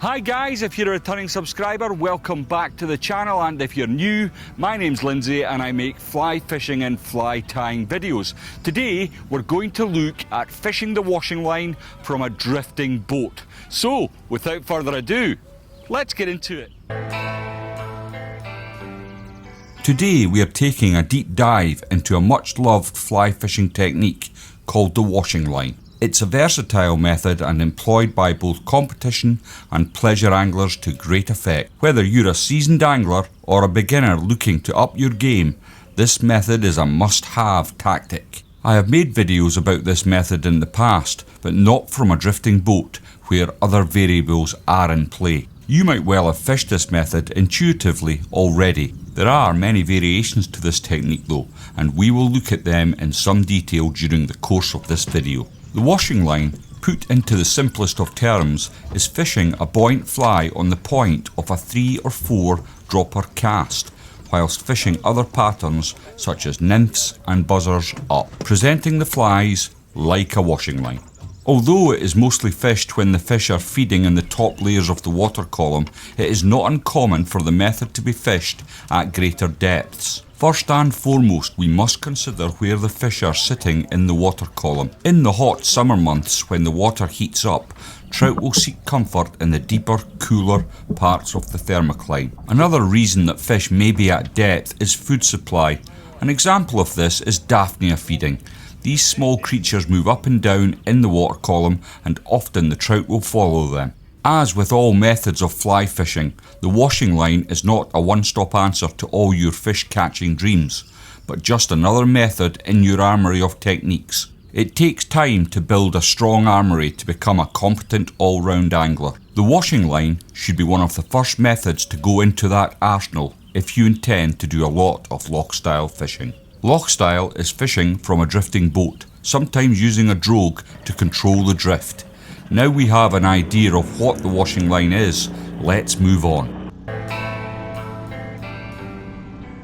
Hi guys, if you're a returning subscriber, welcome back to the channel, and if you're new, my name's Lindsay and I make fly fishing and fly tying videos. Today we're going to look at fishing the washing line from a drifting boat. So, without further ado, let's get into it. Today we are taking a deep dive into a much loved fly fishing technique called the washing line. It's a versatile method and employed by both competition and pleasure anglers to great effect. Whether you're a seasoned angler or a beginner looking to up your game, this method is a must-have tactic. I have made videos about this method in the past, but not from a drifting boat where other variables are in play. You might well have fished this method intuitively already. There are many variations to this technique though, and we will look at them in some detail during the course of this video. The washing line, put into the simplest of terms, is fishing a buoyant fly on the point of a 3 or 4 dropper cast, whilst fishing other patterns such as nymphs and buzzers up, presenting the flies like a washing line. Although it is mostly fished when the fish are feeding in the top layers of the water column, it is not uncommon for the method to be fished at greater depths. First and foremost, we must consider where the fish are sitting in the water column. In the hot summer months, when the water heats up, trout will seek comfort in the deeper, cooler parts of the thermocline. Another reason that fish may be at depth is food supply. An example of this is Daphnia feeding. These small creatures move up and down in the water column, and often the trout will follow them. As with all methods of fly fishing, the washing line is not a one-stop answer to all your fish catching dreams, but just another method in your armoury of techniques. It takes time to build a strong armoury to become a competent all-round angler. The washing line should be one of the first methods to go into that arsenal if you intend to do a lot of loch-style fishing. Loch-style is fishing from a drifting boat, sometimes using a drogue to control the drift. Now we have an idea of what the washing line is, let's move on.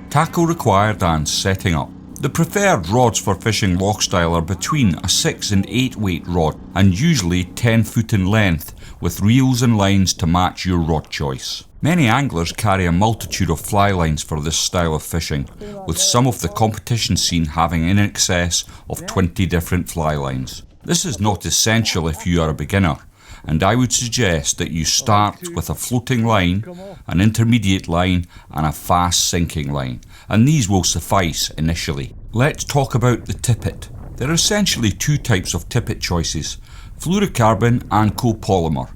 Tackle required and setting up. The preferred rods for fishing loch-style are between a 6 and 8 weight rod and usually 10 foot in length, with reels and lines to match your rod choice. Many anglers carry a multitude of fly lines for this style of fishing, with some of the competition scene having in excess of 20 different fly lines. This is not essential if you are a beginner, and I would suggest that you start with a floating line, an intermediate line and a fast sinking line, and these will suffice initially. Let's talk about the tippet. There are essentially 2 types of tippet choices, fluorocarbon and copolymer.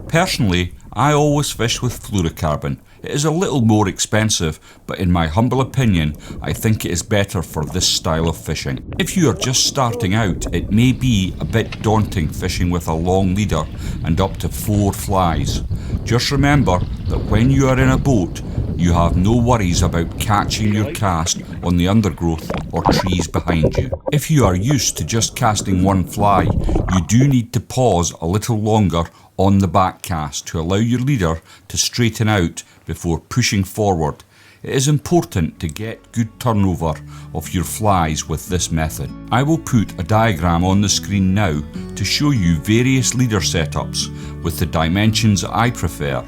Personally, I always fish with fluorocarbon. It is a little more expensive, but in my humble opinion, I think it is better for this style of fishing. If you are just starting out, it may be a bit daunting fishing with a long leader and up to 4 flies. Just remember that when you are in a boat, you have no worries about catching your cast on the undergrowth or trees behind you. If you are used to just casting 1 fly, you do need to pause a little longer on the back cast to allow your leader to straighten out before pushing forward. It is important to get good turnover of your flies with this method. I will put a diagram on the screen now to show you various leader setups with the dimensions I prefer.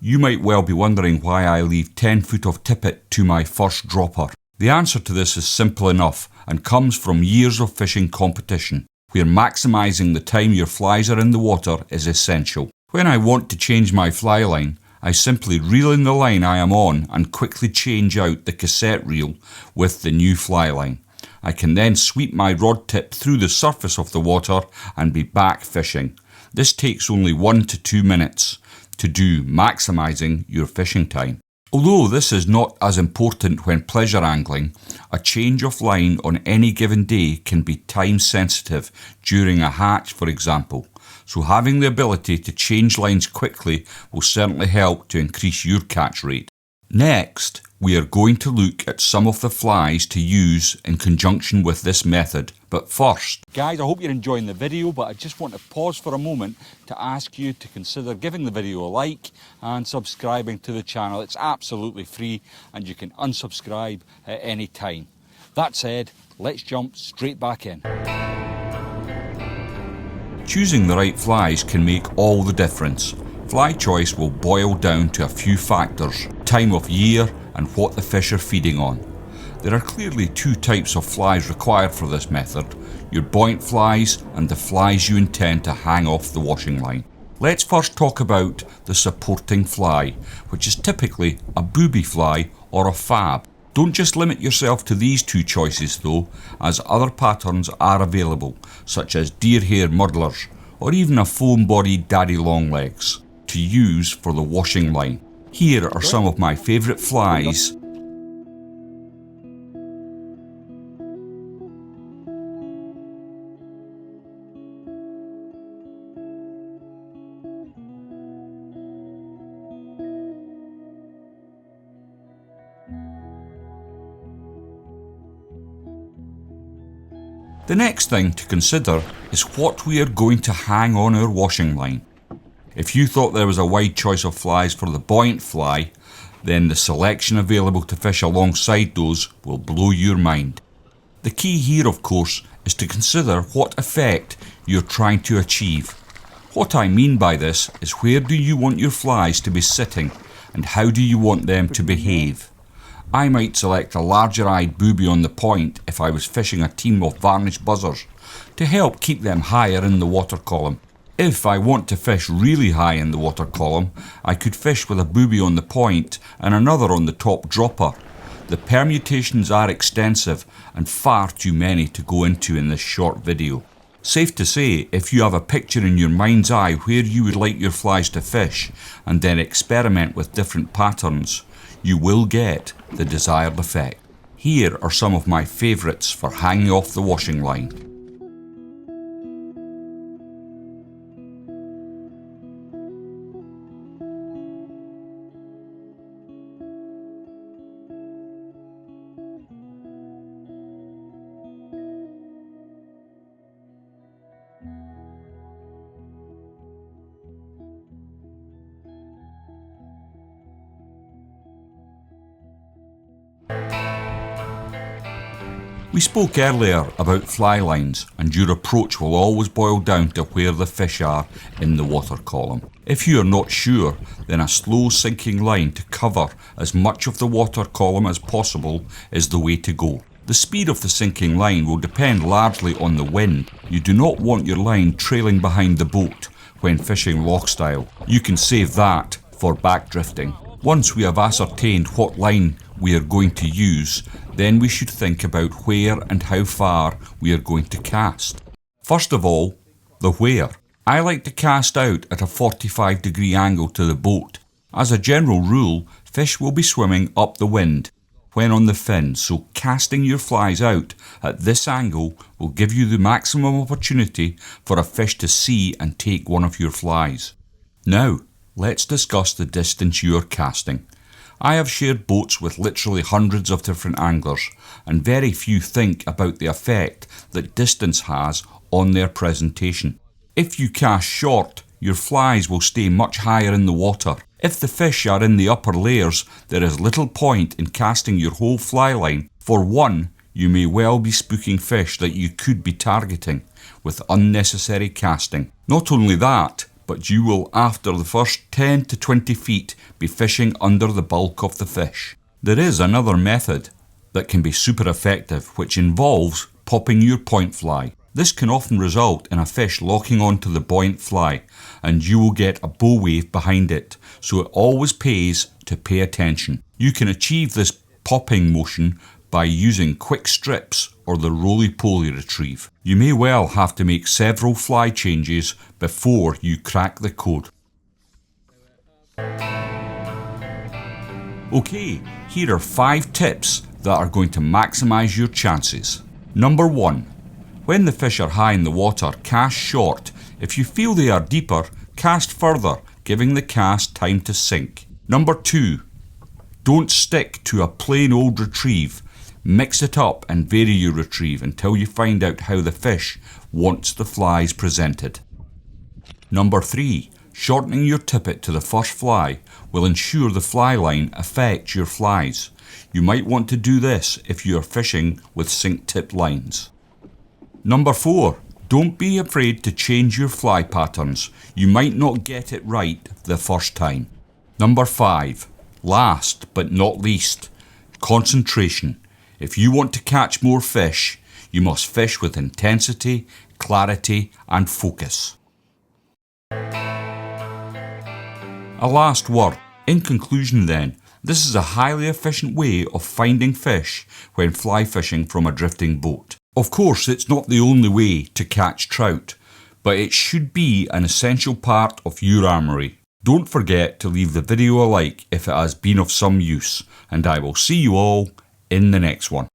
You might well be wondering why I leave 10 foot of tippet to my first dropper. The answer to this is simple enough, and comes from years of fishing competition, where maximising the time your flies are in the water is essential. When I want to change my fly line, I simply reel in the line I am on and quickly change out the cassette reel with the new fly line. I can then sweep my rod tip through the surface of the water and be back fishing. This takes only 1 to 2 minutes to do, maximising your fishing time. Although this is not as important when pleasure angling, a change of line on any given day can be time sensitive during a hatch, for example. So having the ability to change lines quickly will certainly help to increase your catch rate. Next, we are going to look at some of the flies to use in conjunction with this method. But first, guys, I hope you're enjoying the video, but I just want to pause for a moment to ask you to consider giving the video a like and subscribing to the channel. It's absolutely free and you can unsubscribe at any time. That said, let's jump straight back in. Choosing the right flies can make all the difference. Fly choice will boil down to a few factors: time of year and what the fish are feeding on. There are clearly two types of flies required for this method: your buoyant flies and the flies you intend to hang off the washing line. Let's first talk about the supporting fly, which is typically a booby fly or a fab. Don't just limit yourself to these two choices though, as other patterns are available, such as deer hair muddlers or even a foam-bodied daddy longlegs to use for the washing line. Here are some of my favourite flies. The next thing to consider is what we are going to hang on our washing line. If you thought there was a wide choice of flies for the buoyant fly, then the selection available to fish alongside those will blow your mind. The key here, of course, is to consider what effect you're trying to achieve. What I mean by this is, where do you want your flies to be sitting and how do you want them to behave? I might select a larger-eyed booby on the point if I was fishing a team of varnished buzzers to help keep them higher in the water column. If I want to fish really high in the water column, I could fish with a booby on the point and another on the top dropper. The permutations are extensive and far too many to go into in this short video. Safe to say, if you have a picture in your mind's eye where you would like your flies to fish and then experiment with different patterns, you will get the desired effect. Here are some of my favourites for hanging off the washing line. We spoke earlier about fly lines, and your approach will always boil down to where the fish are in the water column. If you are not sure, then a slow sinking line to cover as much of the water column as possible is the way to go. The speed of the sinking line will depend largely on the wind. You do not want your line trailing behind the boat when fishing loch style. You can save that for backdrifting. Once we have ascertained what line we are going to use, then we should think about where and how far we are going to cast. First of all, the where. I like to cast out at a 45-degree angle to the boat. As a general rule, fish will be swimming up the wind when on the fin, so casting your flies out at this angle will give you the maximum opportunity for a fish to see and take one of your flies. Now, let's discuss the distance you are casting. I have shared boats with literally hundreds of different anglers, and very few think about the effect that distance has on their presentation. If you cast short, your flies will stay much higher in the water. If the fish are in the upper layers, there is little point in casting your whole fly line. For one, you may well be spooking fish that you could be targeting with unnecessary casting. Not only that, but you will, after the first 10 to 20 feet, be fishing under the bulk of the fish. There is another method, that can be super effective, which involves popping your point fly. This can often result in a fish locking onto the buoyant fly, and you will get a bow wave behind it, so it always pays to pay attention. You can achieve this popping motion by using quick strips or the roly-poly retrieve. You may well have to make several fly changes before you crack the code. Okay, here are 5 tips that are going to maximise your chances. Number 1. When the fish are high in the water, cast short. If you feel they are deeper, cast further, giving the cast time to sink. Number 2. Don't stick to a plain old retrieve. Mix it up and vary your retrieve until you find out how the fish wants the flies presented. Number 3. Shortening your tippet to the first fly will ensure the fly line affects your flies. You might want to do this if you are fishing with sink tip lines. Number 4. Don't be afraid to change your fly patterns. You might not get it right the first time. Number 5. Last but not least, concentration. If you want to catch more fish, you must fish with intensity, clarity and focus. A last word. In conclusion then, this is a highly efficient way of finding fish when fly fishing from a drifting boat. Of course, it's not the only way to catch trout, but it should be an essential part of your armoury. Don't forget to leave the video a like if it has been of some use, and I will see you all in the next one.